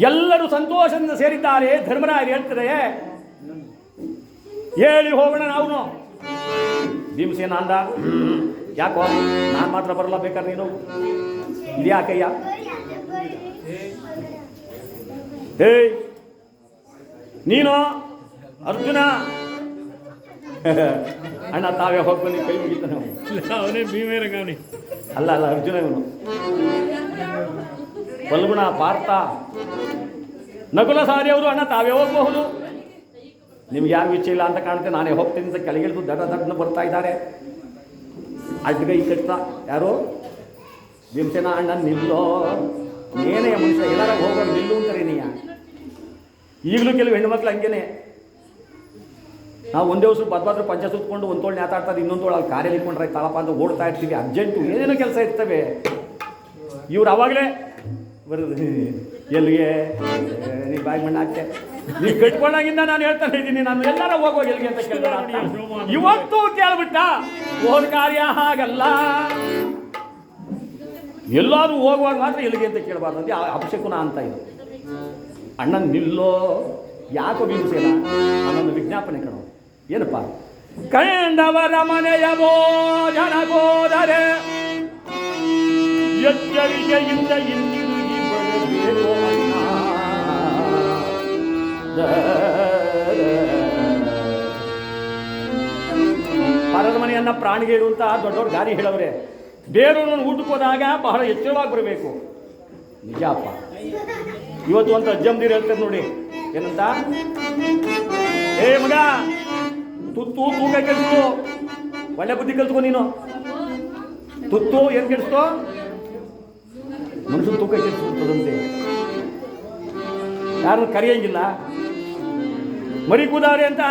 ಎಲ್ಲರೂ ಸಂತೋಷದಿಂದ ಸೇರಿದ್ದಾರೆ. ಧರ್ಮರಾಯರು ಹೇಳ್ತಾರೆ, ಹೇಳಿ ಹೋಗೋಣ ನಾವು. ಭೀಮಸೇನ ಅಂದ, ಯಾಕೋ ನಾನು ಮಾತ್ರ ಬರಲ್ಲ, ಬೇಕಾದ್ರೆ ನೀನು ಇಲ್ಲಿ ಯಾಕಯ್ಯ? ಏಯ್ ನೀನು ಅರ್ಜುನ ಅಣ್ಣ, ತಾವೇ ಹೋಗಿ ಬನ್ನಿ, ಕೈ ಮುಗಿತಾನೆ ಅವನೇ ಭೀಮೇರಂಗವನಿ. ಅಲ್ಲ ಅರ್ಜುನ ಇವನು. ಫಲ್ಗುಣ, ಪಾರ್ಥ, ನಕುಲ ಸಾರಿಯವರು, ಅಣ್ಣ ತಾವೇ ಹೋಗಬಹುದು, ನಿಮ್ಗೆ ಯಾರು ಇಚ್ಛೆ ಇಲ್ಲ ಅಂತ ಕಾಣುತ್ತೆ, ನಾನೇ ಹೋಗ್ತೀನಿ ಅಂತ ಕೆಳಗಿಳಿದು ದಡ್ಡ ಬರ್ತಾ ಇದ್ದಾರೆ. ಅಡ್ಗೈ ಕಟ್ಟ ಯಾರು? ಭೀಮಸೇನ ಅಣ್ಣ ನಿಲ್ಲೋ, ಏನೇ ಮನುಷ್ಯ ಎಲ್ಲಾರ ಹೋಗೋದು ನಿಲ್ಲು ಅಂತಾರೆ ನೀಯ. ಈಗಲೂ ಕೆಲವು ಹೆಣ್ಣುಮಕ್ಳು ಹಂಗೇನೆ, ನಾವು ಒಂದೇ ವರ್ಷ ಬದ್ಬಾದ್ರು ಪಂಚ ಸುತ್ಕೊಂಡು ಒಂದು ತೋಳು ನೇತಾಡ್ತಾರೆ, ಇನ್ನೊಂದು ತೋಳು ಅಲ್ಲಿ ಕಾರ್ಯಲ್ಲಿ ಇಟ್ಕೊಂಡ್ರೆ ತಳಪ ಅಂತ ಓಡ್ತಾ ಇರ್ತೀವಿ, ಅರ್ಜೆಂಟು ಏನೇನೋ ಕೆಲಸ ಇರ್ತವೆ. ಇವ್ರು ಅವಾಗಲೇ ಬರೋದು, ಎಲ್ಲಿಗೆ ನೀ ಬಾಯಿ ಮಣ್ಣು ಹಾಕ್ತೆ, ನೀವು ಕಟ್ಕೊಂಡಾಗಿಂದ ನಾನು ಹೇಳ್ತಾನೆ ಇದ್ದೀನಿ, ನಾನು ಎಲ್ಲಾರ ಹೋಗುವಾಗ ಎಲ್ಲಿಗೆ ಅಂತ ಕೇಳಿದ. ಇವತ್ತು ಕೇಳ್ಬಿಟ್ಟ, ಹೋದ ಕಾರ್ಯ ಹಾಗಲ್ಲ, ಎಲ್ಲಾದ್ರೂ ಹೋಗುವಾಗ ಮಾತ್ರ ಎಲ್ಲಿಗೆ ಅಂತ ಕೇಳಬಾರ್ದು ಅಂತ ಅಪಶಕುನ ಅಂತ ಇದು. ಅಣ್ಣನ ನಿಲ್ಲೋ, ಯಾಕೋ ಭೀಮಸೇನ ಅನ್ನೊಂದು ವಿಜ್ಞಾಪನೆ ಕಣೋ. ಏನಪ್ಪ? ಕಂಡವರ ಮನೆಯ ಭೋಜನ ಹೋದರೆ ಎಚ್ಚರಿಕೆಯಿಂದ ಹಿಂದಿರುಗಿ ಬರಬೇಕು ಅಣ್ಣ. ಪರದ ಮನೆಯನ್ನ ಪ್ರಾಣಿಗೆ ಇಡುವಂತ ದೊಡ್ಡವ್ರು ಗಾರಿ ಹೇಳವ್ರೆ, ಬೇರೆಯವ್ರನ್ನ ಊಟಕ್ಕೆ ಹೋದಾಗ ಬಹಳ ಎಚ್ಚರವಾಗಿ ಬರಬೇಕು. ನಿಜ ಅಪ್ಪ. ಇವತ್ತು ಅಂತ ಅಜ್ಜಂದಿರು ಹೇಳ್ತಾರೆ ನೋಡಿ, ಏನಂತ? ಏ ಮಗ, ತುತ್ತು ತೂಕ ಕೆಲ್ಸು, ಒಳ್ಳೆ ಬುದ್ಧಿ ಕಲ್ತ್ಕೊ ನೀನು. ತುತ್ತು ಏನ್ ಕೆಲ್ಸೋ? ಮನುಷ್ಯನ ತೂಕ ಕೆಲ್ಸದಂತೆ. ಯಾರನ್ನು ಕರೆಯಂಗಿಲ್ಲ, ಮರಿ ಕೂದವ್ರೆ ಅಂತ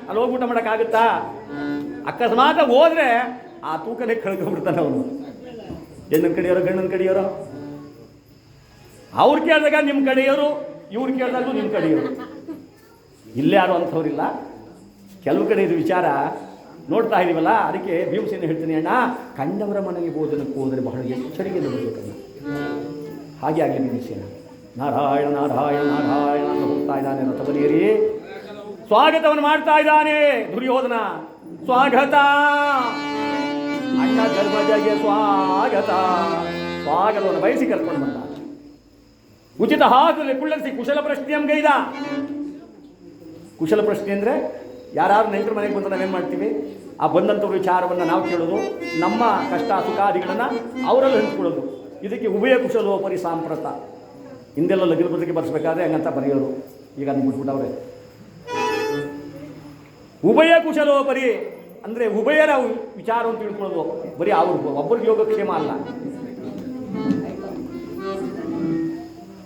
ಅಲ್ಲಿ ಹೋಗಿ ಊಟ ಮಾಡೋಕ್ಕಾಗುತ್ತಾ? ಅಕಸ್ಮಾತ್ ಹೋದ್ರೆ ಆ ತೂಕನೇ ಕಳ್ಕೊಂಡ್ಬಿಡ್ತಾನೆ ಅವನು. ಹೆಣ್ಣನ ಕಡೆಯವರು, ಗಂಡನ ಕಡೆಯವರು, ಅವ್ರು ಕೇಳಿದಾಗ ನಿಮ್ಮ ಕಡೆಯವರು, ಇವ್ರು ಕೇಳಿದಾಗೂ ನಿಮ್ಮ ಕಡೆಯವರು. ಇಲ್ಲೇ ಯಾರು ಅಂಥವ್ರಿಲ್ಲ. ಕೆಲವು ಕಡೆ ಇದು ವಿಚಾರ ನೋಡ್ತಾ ಇದೀವಲ್ಲ, ಅದಕ್ಕೆ ಭೀಮಸೇನ ಹೇಳ್ತೀನಿ, ಅಣ್ಣ ಕಂಡವರ ಮನೆಗೆ ಭೋಜನಕ್ಕೆ ಹೋದರೆ ಬಹಳ ಎಚ್ಚರಿಕೆಯಿಂದ ಬರಬೇಕಣ್ಣ. ಹಾಗೆ ಆಗಲಿ ಭೀಮಸೇನ. ನಾರಾಯಣ ನಾರಾಯಣ ನಾರಾಯಣ ಅಂತ ಹೋಗ್ತಾ ಇದ್ದಾನೆ ರಥಬಲಿಯರಿ. ಸ್ವಾಗತವನ್ನು ಮಾಡ್ತಾ ಇದ್ದಾನೆ ದುರ್ಯೋಧನ. ಸ್ವಾಗತ ಅಣ್ಣ ಧರ್ಮಜಗೆ ಸ್ವಾಗತ. ಸ್ವಾಗತವನ್ನು ಬಯಸಿ ಕರ್ಕೊಂಡು ಬಂದ. ಉಚಿತ ಹಾಕಲ್ಲಿ ಕುಳ್ಳರಿಸಿ ಕುಶಲ ಪ್ರಶ್ನೆಯಂಗೈದ. ಕುಶಲ ಪ್ರಶ್ನೆ ಅಂದರೆ ಯಾರು ನೆಂಟರು ಮನೆಗೆ ಬಂದು ನಾವೇನು ಮಾಡ್ತೀವಿ, ಆ ಬಂದಂಥವ್ರ ವಿಚಾರವನ್ನು ನಾವು ಕೇಳೋದು, ನಮ್ಮ ಕಷ್ಟ ಸುಖಾದಿಗಳನ್ನು ಅವರಲ್ಲಿ ಹಂಚ್ಕೊಳ್ಳೋದು. ಇದಕ್ಕೆ ಉಭಯ ಕುಶಲೋಪರಿ ಸಾಂಪ್ರತ. ಹಿಂದೆಲ್ಲ ಲಗ್ನ ಪತ್ರಿಕೆ ಬರೆಸ್ಬೇಕಾದ್ರೆ ಹಂಗಂತ ಬರೆಯೋರು, ಈಗ ಅದನ್ನು ಬಿಟ್ಬಿಟ್ಟವ್ರೆ. ಉಭಯ ಕುಶಲೋಪರಿ ಅಂದರೆ ಉಭಯರ ವಿಚಾರವನ್ನು ತಿಳ್ಕೊಳ್ಳೋದು, ಬರೀ ಅವ್ರಿಗೆ ಒಬ್ಬರಿಗೆ ಯೋಗಕ್ಷೇಮ ಅಲ್ಲ.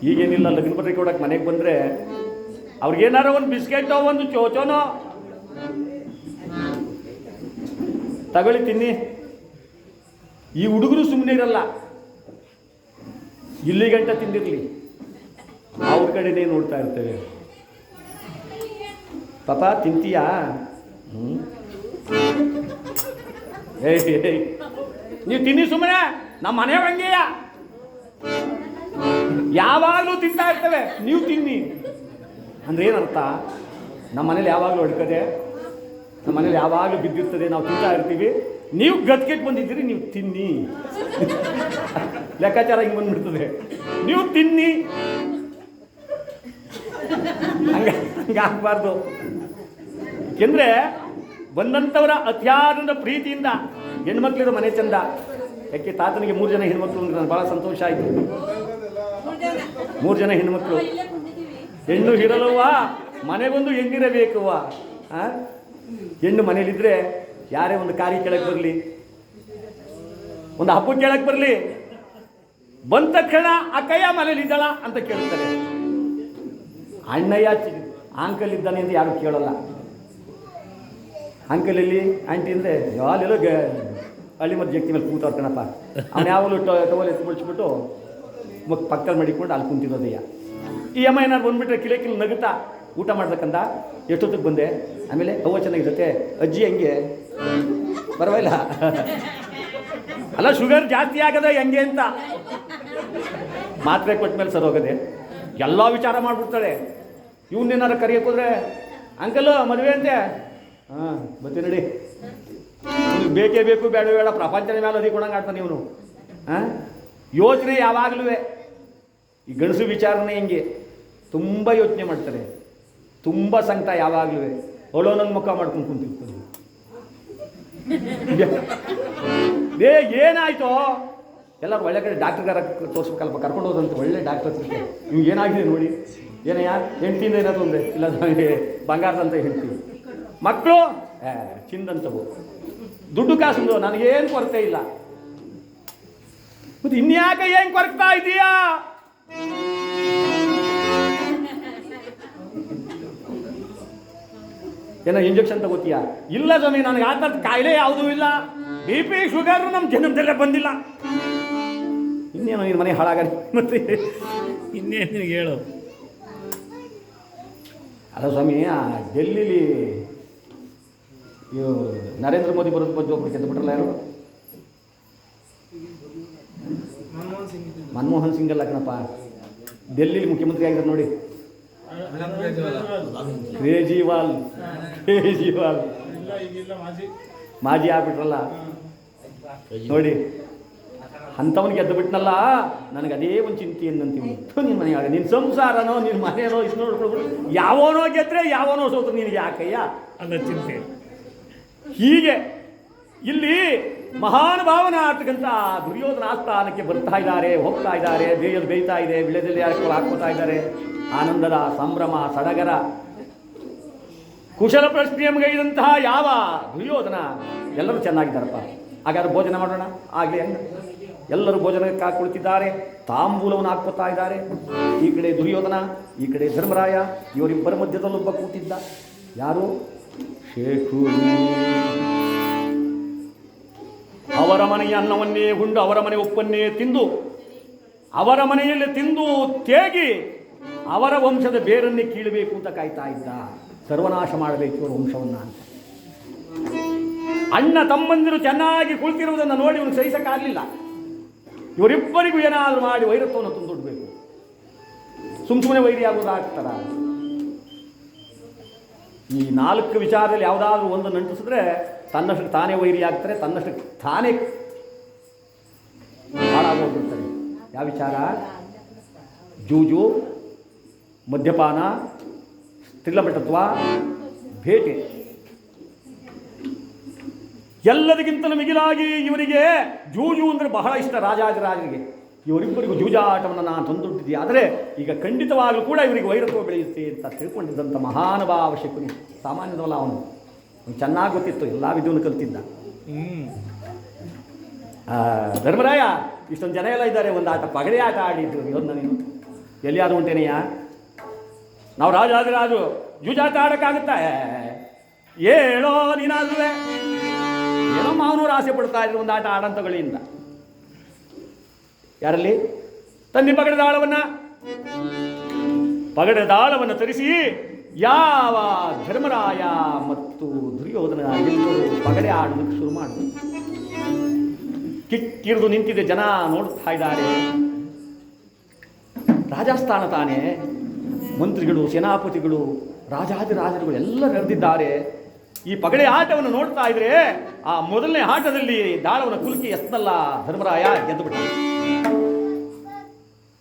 ಈಗೇನಿಲ್ಲ, ಲಗ್ನ ಪತ್ರಿಕೆ ಕೊಡೋಕೆ ಮನೆಗೆ ಬಂದರೆ ಅವ್ರಿಗೇನಾರೋ ಒಂದು ಬಿಸ್ಕೆಟೋ ಒಂದು ಚೋಚೋನೋ ತಗೊಳ್ಳಿ ತಿನ್ನಿ. ಈ ಹುಡುಗರು ಸುಮ್ಮನೆ ಇರಲ್ಲ, ಇಲ್ಲಿ ಗಂಟ ತಿಂದಿರಲಿ, ಅವ್ರ ಕಡೆನೇ ನೋಡ್ತಾ ಇರ್ತೇವೆ. ಪಾಪ ತಿಂತೀಯಾ? ನೀವು ತಿನ್ನಿ ಸುಮ್ಮನೆ, ನಮ್ಮ ಮನೆ ಹಂಗೆಯ ಯಾವಾಗಲೂ ತಿಂತಾ ಇರ್ತೇವೆ, ನೀವು ತಿನ್ನಿ ಅಂದ್ರೆ ಏನರ್ಥ? ನಮ್ಮ ಮನೇಲಿ ಯಾವಾಗಲೂ ಅಡ್ಕದೆ, ನಮ್ಮ ಮನೇಲಿ ಯಾವಾಗಲೂ ಬಿದ್ದಿರ್ತದೆ, ನಾವು ತಿಂತಾ ಇರ್ತೀವಿ. ನೀವು ಗದ್ಗೆಟ್ ಬಂದಿದ್ದೀರಿ, ನೀವು ತಿನ್ನಿ. ಲೆಕ್ಕಾಚಾರ ಹಿಂಗೆ ಬಂದ್ಬಿಡ್ತದೆ, ನೀವು ತಿನ್ನಿ. ಹಂಗಾಗಬಾರ್ದು. ಏಕೆಂದರೆ ಬಂದಂಥವರ ಅತ್ಯಾದಂಥ ಪ್ರೀತಿಯಿಂದ ಹೆಣ್ಮಕ್ಳಿರೋ ಮನೆ ಚಂದ. ಯಾಕೆ ತಾತನಿಗೆ 3 ಜನ ಹೆಣ್ಮಕ್ಳು ಅಂದ್ರೆ ನನಗೆ ಭಾಳ ಸಂತೋಷ ಆಯಿತು. 3 ಜನ ಹೆಣ್ಮಕ್ಳು. ಹೆಣ್ಣು ಇರಲವ್ವ, ಮನೆಗೊಂದು ಹೆಣ್ಣಿರಬೇಕವ್ವ. ಹೆಣ್ಣು ಮನೇಲಿದ್ರೆ ಯಾರೇ ಒಂದು ಕಾರಿ ಕೆಳಗೆ ಬರಲಿ, ಒಂದು ಹಬ್ಬ ಕೆಳಗೆ ಬರಲಿ, ಬಂದ ತಕ್ಷಣ ಅಕ್ಕಯ್ಯ ಮನೇಲಿದ್ದಾಳ ಅಂತ ಕೇಳ್ತಾರೆ. ಅಣ್ಣಯ್ಯ ಆಂಕಲ್ ಇದ್ದಾನೆ ಅಂತ ಯಾರು ಕೇಳಲ್ಲ. ಅಂಕಲಲ್ಲಿ ಆಂಟಿ ಅಂದರೆ ಯಾವೆಲ್ಲೋ ಹಳ್ಳಿ ಮತ್ತು ಜಗ್ತಿ ಮೇಲೆ ಕೂತವ್ರು ಕಣಪ್ಪ. ಅವ್ನು ಯಾವಾಗಲೂ ಟವಲ್ ಎತ್ಕೊಳ್ಸ್ಬಿಟ್ಟು ಪಕ್ಕದಲ್ಲಿ ಮಡಿಕೊಂಡು ಅಲ್ಲಿ ಕುಂತಿರೋದಯ್ಯ. ಈ ಅಮ್ಮ ಏನಾರು ಬಂದುಬಿಟ್ರೆ ಕಿಲಕಿಲ್ ನಗುತ್ತಾ ಊಟ ಮಾಡ್ಬೇಕಂತ, ಎಷ್ಟೊತ್ತಿಗೆ ಬಂದೆ, ಆಮೇಲೆ ಅವ್ವ ಚೆನ್ನಾಗಿರುತ್ತೆ, ಅಜ್ಜಿ ಹೆಂಗೆ ಪರವಾಗಿಲ್ಲ, ಅಲ್ಲ ಶುಗರ್ ಜಾಸ್ತಿ ಆಗದ ಹೆಂಗೆ ಅಂತ ಮಾತ್ರೆ ಕೊಟ್ಟ ಮೇಲೆ ಸರ್ ಹೋಗದೆ. ಎಲ್ಲ ವಿಚಾರ ಮಾಡಿಬಿಡ್ತಾಳೆ. ಇವನ್ನೇನಾರು ಕರೆಯೋಕೋದ್ರೆ ಅಂಕಲ್ ಮದುವೆ ಅಂತೆ, ಹಾಂ ಬರ್ತೀನಿ ನಡಿ, ನಿಮ್ಗೆ ಬೇಕೇ ಬೇಕು ಬೇಡ ಬೇಡ ಪ್ರಪಂಚದ ಮೇಲೆ ಅದಿಕೊಂಡಂಗೆ ಆಡ್ತಾನೆ ಇವನು. ಹಾಂ ಯೋಚನೆ ಯಾವಾಗಲೂ ಈ ಗಂಡಸು ವಿಚಾರನೆ ಹಿಂಗೆ ತುಂಬ ಯೋಚನೆ ಮಾಡ್ತಾರೆ, ತುಂಬ ಸಂಕಟ ಯಾವಾಗಲೂ. ಅವಳೋ ನನ್ನ ಮುಖ ಮಾಡ್ಕೊಂಡು ಕುಂತಿರ್ತಾರೆ. ಏನಾಯ್ತು? ಎಲ್ಲರೂ ಒಳ್ಳೆ ಕಡೆ ಡಾಕ್ಟರ್ಗಾರ ತೋರಿಸ್ಬೇಕಲ್ಪ, ಕರ್ಕೊಂಡು ಹೋದಂತೆ ಒಳ್ಳೆ ಡಾಕ್ಟರ್ ಹತ್ರ. ಇವ್ಗೆ ಏನಾಗಿದೆ ನೋಡಿ, ಏನಯ್ಯ ಹೆಂಡ್ತಿಯಿಂದ ಏನಾದ್ರು ಒಂದೇ ಇಲ್ಲ, ನನಗೆ ಬಂಗಾರದಂತ ಹೆಂಡ್ತಿ, ಮಕ್ಕಳು ಚಿಂದಂತವು, ದುಡ್ಡು ಕಾಸು ನನಗೇನು ಕೊರತೆ ಇಲ್ಲ. ಮತ್ತೆ ಇನ್ಯಾಕೆ ಏನು ಕೊರಗ್ತಾ ಇದೀಯಾ? ಏನೋ ಇಂಜೆಕ್ಷನ್ ತಗೋತೀಯಾ? ಇಲ್ಲ ಸ್ವಾಮಿ, ನನಗೆ ಆ ಥರದ ಕಾಯಿಲೆ ಯಾವುದೂ ಇಲ್ಲ, BP ಶುಗರ್ ನಮ್ಮ ಜನ್ಮದಲ್ಲೇ ಬಂದಿಲ್ಲ. ಇನ್ನೇನೋ ನಿನ್ನ ಮನೆ ಹಾಳಾಗಲಿ ಮತ್ತೆ ಇನ್ನೇನು ನಿನಗೆ ಹೇಳು. ಅಲ್ಲ ಸ್ವಾಮಿ, ಡೆಲ್ಲಿಲಿ ಇವು ನರೇಂದ್ರ ಮೋದಿ ಬರೋದು ಬಗ್ಗೆ ಒಬ್ರು ಗೆದ್ದು ಬಿಟ್ರಲ್ಲ, ಯಾರು? ಮನಮೋಹನ್ ಸಿಂಗ್ ಅಲ್ಲ ಕಣಪ್ಪ, ಡೆಲ್ಲಿಲಿ ಮುಖ್ಯಮಂತ್ರಿ ಆಗಿದ್ದಾರೆ ನೋಡಿ, ಕೇಜ್ರಿವಾಲ್ ಮಾಜಿ ಆಗ್ಬಿಟ್ರಲ್ಲ ನೋಡಿ, ಅಂಥವನು ಗೆದ್ದು ಬಿಟ್ನಲ್ಲ. ನನಗೆ ಅದೇ ಒಂದು ಚಿಂತೆ ಏನಂತೀವಿ, ನಿನ್ನ ಮನೆಯಾಗ ನಿನ್ನ ಸಂಸಾರನೋ ನಿನ್ನ ಮನೆಯೋ ಇಷ್ಟು ನೋಡ್ಕೊಳ್ಬಿಟ್ಟು ಯಾವನೋ ಗೆದ್ರೆ ಯಾವನೋ ಸೋತು ನಿನಗೆ ಯಾಕಯ್ಯ ಅಲ್ಲ ಚಿಂತೆ. ಹೀಗೆ ಇಲ್ಲಿ ಮಹಾನುಭಾವನ ಆಗ್ತಕ್ಕಂಥ ದುರ್ಯೋಧನ ಆಸ್ಥಾನಕ್ಕೆ ಬರ್ತಾ ಇದ್ದಾರೆ, ಹೋಗ್ತಾ ಇದ್ದಾರೆ, ಬೇಯೋದು ಬೇಯ್ತಾ ಇದೆ, ವಿಳೆದಲ್ಲಿ ಹಾಕ್ಕೋತಾ ಇದ್ದಾರೆ. ಆನಂದದ ಸಂಭ್ರಮ ಸಡಗರ. ಕುಶಲ ಪ್ರಶ್ನೆಯಂಗೈದಂತಹ ಯಾವ ದುರ್ಯೋಧನ, ಎಲ್ಲರೂ ಚೆನ್ನಾಗಿದ್ದಾರಪ್ಪ, ಹಾಗಾದ್ರೆ ಭೋಜನ ಮಾಡೋಣ ಆಗಲಿ ಅಂತ ಎಲ್ಲರೂ ಭೋಜನಕ್ಕೆ ಕುಳಿತಿದ್ದಾರೆ. ತಾಂಬೂಲವನ್ನು ಹಾಕ್ಕೋತಾ ಇದ್ದಾರೆ. ಈ ಕಡೆ ದುರ್ಯೋಧನ, ಈ ಕಡೆ ಧರ್ಮರಾಯ, ಇವರಿಬ್ಬರ ಮಧ್ಯದಲ್ಲೊಬ್ಬ ಕೂತಿದ್ದ. ಯಾರು? ಶೇಖುನಿ. ಅವರ ಮನೆಯ ಅನ್ನವನ್ನೇ ಉಂಡು ಅವರ ಮನೆ ಉಪ್ಪನ್ನೇ ತಿಂದು ಅವರ ಮನೆಯಲ್ಲಿ ತಿಂದು ತೇಗಿ ಅವರ ವಂಶದ ಬೇರನ್ನೇ ಕೀಳಬೇಕು ಅಂತ ಕಾಯ್ತಾ ಇದ್ದ. ಸರ್ವನಾಶ ಮಾಡಬೇಕು ಇವರ ವಂಶವನ್ನು ಅಂತ. ಅಣ್ಣ ತಮ್ಮಂದಿರು ಚೆನ್ನಾಗಿ ಕುಳಿತಿರುವುದನ್ನು ನೋಡಿ ಇವನು ಸಹಿಸಕ್ಕಾಗಲಿಲ್ಲ. ಇವರಿಬ್ಬರಿಗೂ ಏನಾದರೂ ಮಾಡಿ ವೈರತ್ವವನ್ನು ತಂದುಬಿಡ್ಬೇಕು. ಸುಮ್ಮನೆ ವೈರಿ ಆಗೋದಾಗ್ತಾರ? ಈ 4 ವಿಚಾರದಲ್ಲಿ ಯಾವುದಾದ್ರೂ ಒಂದು ನಂಟಿಸಿದ್ರೆ ತನ್ನಷ್ಟಕ್ಕೆ ತಾನೇ ವೈರಿ ಆಗ್ತಾರೆ, ತನ್ನಷ್ಟಕ್ಕೆ ತಾನೇ ಹಾಳಾಗೋಗ್ಬಿಡ್ತಾರೆ. ಯಾವ ವಿಚಾರ? ಜೂಜು, ಮದ್ಯಪಾನ, ಸ್ತ್ರೀಲಭಟತ್ವ, ಬೇಟೆ. ಎಲ್ಲದಕ್ಕಿಂತಲೂ ಮಿಗಿಲಾಗಿ ಇವರಿಗೆ ಜೂಜು ಅಂದರೆ ಬಹಳ ಇಷ್ಟ. ರಾಜಾದಿರಾಜರಿಗೆ ಇವರಿಬ್ಬರಿಗೂ ಜೂಜಾಟವನ್ನು ನಾನು ತಂದುಟ್ಟಿದ್ದೆ. ಆದರೆ ಈಗ ಖಂಡಿತವಾಗಲೂ ಕೂಡ ಇವರಿಗೆ ವೈರತ್ವ ಬೆಳೆಯುತ್ತೆ ಅಂತ ತಿಳ್ಕೊಂಡಿದ್ದಂಥ ಮಹಾನುಭಾವ ಶಕುನಿ. ಸಾಮಾನ್ಯದವಲ್ಲ ಅವನು, ಚೆನ್ನಾಗಿ ಗೊತ್ತಿತ್ತು, ಎಲ್ಲ ವಿದ್ಯೆಯನ್ನು ಕಲ್ತಿದ್ದ. ಧರ್ಮರಾಯ, ಇಷ್ಟೊಂದು ಜನ ಎಲ್ಲ ಇದ್ದಾರೆ, ಒಂದು ಆಟ ಪಗಡೆ ಆಟ ಆಡಿದ್ದು ಇವನ್ನ ನೀನು ಎಲ್ಲಿಯಾದರೂ ಉಂಟೇನೆಯಾ? ನಾವು ರಾಜಾದಿರಾಜು ಜೂಜಾಟ ಆಡೋಕ್ಕಾಗುತ್ತಾ? ಹೇಳೋ ನೀನಾದ್ರೂ ಏನೋ ಮಾವನೂರು ಆಸೆ ಪಡ್ತಾ ಇದ್ರು ಒಂದು ಆಟ ಆಡಂತಗಳಿಂದ. ಯಾರಲ್ಲಿ? ತನ್ನಿ ಪಗಡೆದಾಳವನ್ನು ತರಿಸಿ ಯಾವ ಧರ್ಮರಾಯ ಮತ್ತು ದುರ್ಯೋಧನ ಇಬ್ಬರು ಪಗಡೆ ಆಡೋದಕ್ಕೆ ಶುರು ಮಾಡಿದ್ರು. ಕಿಕ್ಕಿರಿದು ನಿಂತಿದೆ, ಜನ ನೋಡ್ತಾ ಇದ್ದಾರೆ. ರಾಜಸ್ಥಾನ ತಾನೇ, ಮಂತ್ರಿಗಳು, ಸೇನಾಪತಿಗಳು, ರಾಜಾದಿರಾಜರುಗಳು ಎಲ್ಲ ನೆರೆದಿದ್ದಾರೆ. ಈ ಪಗಡೆ ಆಟವನ್ನು ನೋಡ್ತಾ ಇದ್ರೆ ಆ ಮೊದಲನೇ ಆಟದಲ್ಲಿ ದಾಳವನ್ನು ಕುಲುಕಿ ಎಸ್ತಲ್ಲ ಧರ್ಮರಾಯ, ಗೆದ್ದು ಬಿಟ್ಟ.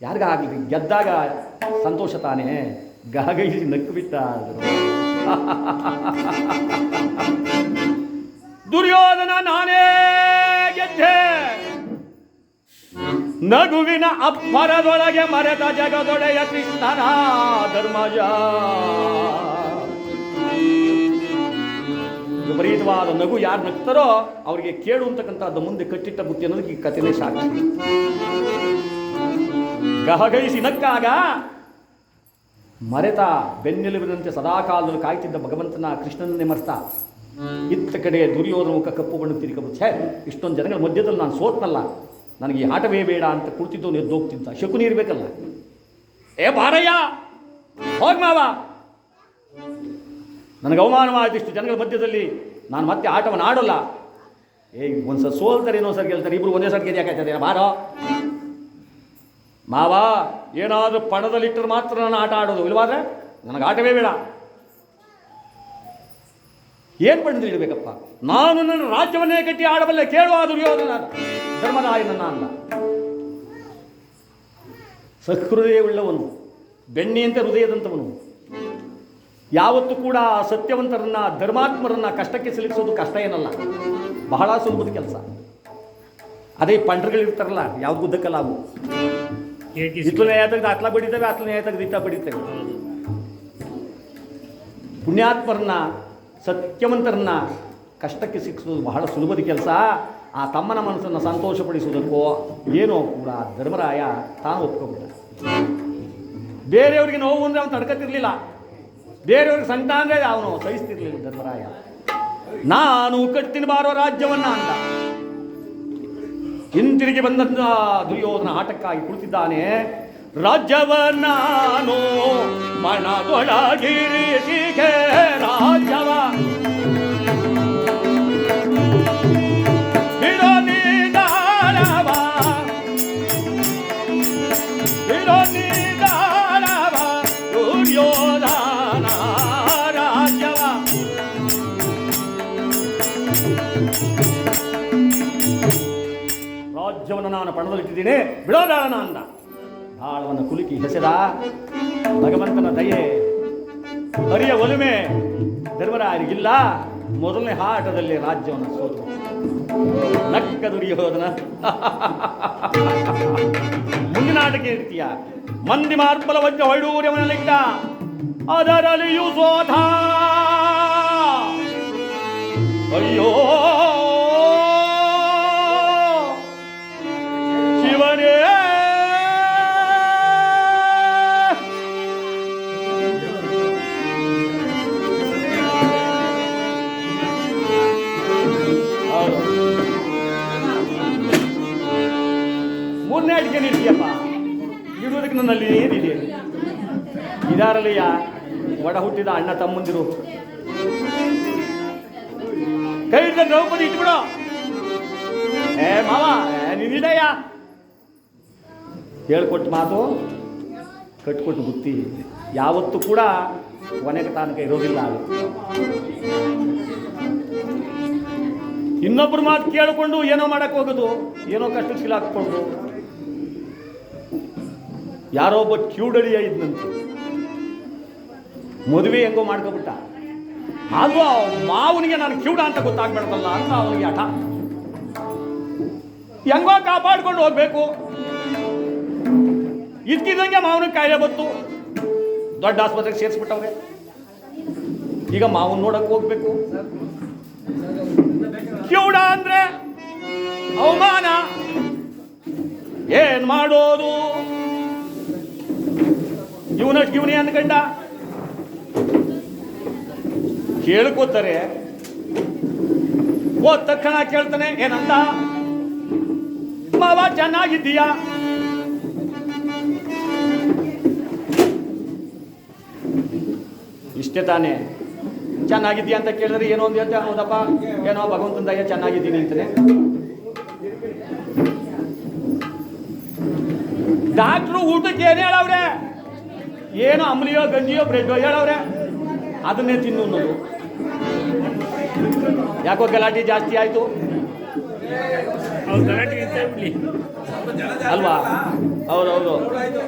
ಯಾರಿಗಾಗಲಿ ಗೆದ್ದಾಗ ಸಂತೋಷ ತಾನೇ, ಗಹಗೈಸಿ ನಕ್ಕು ಬಿಟ್ಟ. ದುರ್ಯೋಧನ, ನಾನೇ ಗೆದ್ದೆ, ನಗುವಿನ ಅಪ್ಪರದೊಳಗೆ ಮರೆತ ಜಗದೊಡೆಯ ಕೃಷ್ಣನ ಧರ್ಮಜ. ವಿಪರೀತವಾದ ನಗು ಯಾರು ನಗ್ತಾರೋ ಅವರಿಗೆ ಕೇಳು ಅಂತಕ್ಕಂಥದ್ದು ಮುಂದೆ ಕಟ್ಟಿಟ್ಟ ಬುತ್ತಿ ಅನ್ನೋದಕ್ಕೆ ಈ ಕಥೆನೇ ಸಾಕ್ಷಿ. ಗಹಗೈಸಿ ನಕ್ಕಾಗ ಮರೆತ ಬೆನ್ನೆಲುಬಿನಂತೆ ಸದಾಕಾಲದಲ್ಲಿ ಕಾಯ್ತಿದ್ದ ಭಗವಂತನ ಕೃಷ್ಣನನ್ನೇ ಮರೆತ. ಇತ್ತ ಕಡೆ ದುರ್ಯೋಧನ ಮುಖ ಕಪ್ಪು ಬಣ್ಣ ತಿರುಗಬಹುದು. ಇಷ್ಟೊಂದು ಜನಗಳ ಮಧ್ಯದಲ್ಲಿ ನಾನು ಸೋತ್ನಲ್ಲ, ನನಗೆ ಈ ಆಟವೇ ಬೇಡ ಅಂತ ಕುಳಿತಿದ್ದವನು ಎದ್ದೋಗ್ತಿದ್ದ. ಶಕುನಿ ಇರಬೇಕಲ್ಲ, ಏ ಬಾರಯ್ಯ ಹೋಗ್ ಮಾವ, ನನಗೆ ಅವಮಾನವಾದ ಇಷ್ಟು ಜನಗಳ ಮಧ್ಯದಲ್ಲಿ ನಾನು ಮತ್ತೆ ಆಟವನ್ನು ಆಡೋಲ್ಲ. ಒಂದ್ಸಲ ಸೋಲ್ತಾರೆ, ಇನ್ನೊಂದ್ಸರಿ ಗೆಲ್ತಾರೆ, ಇಬ್ರು ಒಂದೇ ಸರಿ ಗೆದ್ದು ಯಾಕಾಯ್ತದೆ, ಬಾರೋ. ಮಾವ ಏನಾದರೂ ಪಣದಲ್ಲಿಟ್ಟರೆ ಮಾತ್ರ ನಾನು ಆಟ ಆಡೋದು, ಇಲ್ವಾದ್ರೆ ನನಗೆ ಆಟವೇ ಬೇಡ. ಏನು ಪಣದಲ್ಲಿ ಇಡಬೇಕಪ್ಪ? ನಾನು ನನ್ನ ರಾಜ್ಯವನ್ನೇ ಕಟ್ಟಿ ಆಡಬಲ್ಲೆ, ಕೇಳುವ ದುರ್ಯೋಧನ ಧರ್ಮರಾಯನನ್ನ ಅಂದ. ಸಹೃದಯವುಳ್ಳವನು, ಬೆಣ್ಣೆಯಂತೆ ಹೃದಯದಂಥವನು. ಯಾವತ್ತೂ ಕೂಡ ಸತ್ಯವಂತರನ್ನ, ಧರ್ಮಾತ್ಮರನ್ನ ಕಷ್ಟಕ್ಕೆ ಸಿಲುಕಿಸೋದು ಕಷ್ಟ ಏನಲ್ಲ, ಬಹಳ ಸುಲಭದ ಕೆಲಸ. ಅದೇ ಪಂಡ್ರಗಳಿರ್ತಾರಲ್ಲ, ಯಾವ್ದು ಗುದ್ದಕ್ಕಲ್ಲ ಅವು. ಇತ್ತು ನ್ಯಾಯ ತೆಗೆದು ಅತ್ಲ ಬಡಿತೇವೆ, ಅತ್ಲ ನ್ಯಾಯ ತೆಗೆದು ಇತ್ತ ಬಡಿತೇವೆ. ಪುಣ್ಯಾತ್ಮರನ್ನ, ಸತ್ಯವಂತರನ್ನ ಕಷ್ಟಕ್ಕೆ ಸಿಕ್ಕಿಸೋದು ಬಹಳ ಸುಲಭದ ಕೆಲಸ. ಆ ತಮ್ಮನ ಮನಸ್ಸನ್ನು ಸಂತೋಷಪಡಿಸುವುದಕ್ಕೋ ಏನೋ ಕೂಡ ಧರ್ಮರಾಯ ತಾನು ಒಪ್ಕೊಂಡ್ಬಿಟ್ಟ. ಬೇರೆಯವ್ರಿಗೆ ನೋವು ಅಂದರೆ ಅವನು ತಡ್ಕತಿರ್ಲಿಲ್ಲ, ಬೇರೆಯವ್ರಿಗೆ ಸಂಕಟ ಅಂದರೆ ಅವನು ಸಹಿಸ್ತಿರ್ಲಿಲ್ಲ ಧರ್ಮರಾಯ. ನಾನು ಕಟ್ತೀನಿ ಬಾರೋ ರಾಜ್ಯವನ್ನ ಅಂತ ಹಿಂತಿರುಗಿ ಬಂದ ದುರ್ಯೋಧನ ಆಟಕ್ಕಾಗಿ ಕುಳಿತಿದ್ದಾನೆ. ರಾಜ್ಯವನ್ನಾನು ಮನದೊಳಗಿರಿಸಿಗೆ ರಾಜ್ಯವ ದುರ್ಯೋಧನ ರಾಜ್ಯವ ರಾಜ್ಯವನ್ನು ನಾನು ಪಣದಲ್ಲಿಟ್ಟಿದ್ದೀನಿ, ಬಿಡೋದಾಳನ ಅಂದ. ದಾಳವನ್ನು ಕುಲುಕಿ ಹೆಸೆದ. ಭಗವಂತನ ದಯೆ, ಹರಿಯ ಒಲುಮೆ ಧರ್ಮರಾಯರಿಗಿಲ್ಲ. ಮೊದಲನೇ ಆಟದಲ್ಲಿ ರಾಜ್ಯವನ್ನು ಸೋತು ನಕ್ಕ ದುರ್ಯೋಧನ. ಮುಂದಿನ ಆಟಕ್ಕೆ ಇರ್ತೀಯ. ಮಂದಿ ಮಾರ್ಬಲ ವಜ್ರ ವೈಡೂರ್ಯವನಲ್ಲಿದ್ದ, ಅದರಲ್ಲಿಯೂ ಸೋತ. ಅಯ್ಯೋ ಶಿವನೇ, ಮೂರನೇ ಅಡಿಕೆ ನಿಲ್ಸಿಯಪ್ಪ, ಇರುವುದಕ್ಕೆ ನನ್ನಲ್ಲಿ ಏನಿದೆ? ಇದಾರಲ್ಲಿಯ ಒಡ ಹುಟ್ಟಿದ ಅಣ್ಣ ತಮ್ಮಂದಿರು. ಕೈ ಹಿಡಿದ ದ್ರೌಪದಿ ಇಟ್ಬಿಡು. ಏ ಮಾವ ನೀನಿದೆಯ ಹೇಳ್ಕೊಟ್ಟು ಮಾತು ಕಟ್ಕೊಟ್ಟು ಬುತ್ತಿ ಯಾವತ್ತೂ ಕೂಡ ಕೊನೆಗೆ ತನಕ ಇರೋದಿಲ್ಲ. ಅದು ಇನ್ನೊಬ್ಬರು ಮಾತು ಕೇಳಿಕೊಂಡು ಏನೋ ಮಾಡಕ್ಕೆ ಹೋಗೋದು, ಏನೋ ಕಷ್ಟಕ್ಕೆ ಸಿಲಾಕ್ಕೊಂಡು. ಯಾರೋ ಒಬ್ಬ ಕ್ಯೂಡಳಿಯ ಇದ್ನಂತೆ, ಮದುವೆ ಹೆಂಗೋ ಮಾಡ್ಕೊಬಿಟ್ಟ. ಆದ್ರೂ ಮಾವನಿಗೆ ನಾನು ಕ್ಯೂಡ ಅಂತ ಗೊತ್ತಾಗ್ಬಿಡ್ತಲ್ಲ ಅಂತ ಅವನಿಗೆ ಹಠ. ಹೆಂಗೋ ಕಾಪಾಡ್ಕೊಂಡು ಹೋಗ್ಬೇಕು. ಇದ್ಕಿದಂಗೆ ಮಾವನಿಗೆ ಕಾಯಿಲೆ ಬಂತು, ದೊಡ್ಡ ಆಸ್ಪತ್ರೆಗೆ ಸೇರಿಸ್ಬಿಟ್ಟವ್ರೆ. ಈಗ ಮಾವನ್ ನೋಡಕ್ ಹೋಗ್ಬೇಕು. ಕ್ಯೂಡ ಅಂದ್ರೆ ಅವಮಾನ, ಏನ್ ಮಾಡೋದು? ಇವನಿ ಅನ್ಕಂಡ ಕೇಳ್ಕೋತಾರೆ. ಹೋದ ತಕ್ಷಣ ಕೇಳ್ತಾನೆ, ಏನಂತ? ಮಾವ ಚೆನ್ನಾಗಿದ್ದೀಯಾ? ಇಷ್ಟೇ ತಾನೇ. ಚೆನ್ನಾಗಿದ್ದೀಯಾ ಅಂತ ಕೇಳಿದ್ರೆ ಏನೋ ಒಂದು ಅಂತ, ಹೌದಪ್ಪ ಏನೋ ಭಗವಂತನ ದಯ ಚೆನ್ನಾಗಿದ್ದೀನಿ ಅಂತಾನೆ. ಡಾಕ್ಟ್ರು ಊಟಕ್ಕೆ ಏನು ಹೇಳವ್ರೆ? ಏನೋ ಅಂಬ್ಲಿಯೋ ಗಂಜಿಯೋ ಬ್ರೆಡ್ಡೋ ಹೇಳವ್ರೆ, ಅದನ್ನೇ ತಿನ್ನು ಅನ್ನೋದು. ಯಾಕೋ ಗಲಾಟೆ ಜಾಸ್ತಿ ಆಯ್ತು ಗಲಾಟೆ ಅಲ್ವಾ? ಹೌದೌದು.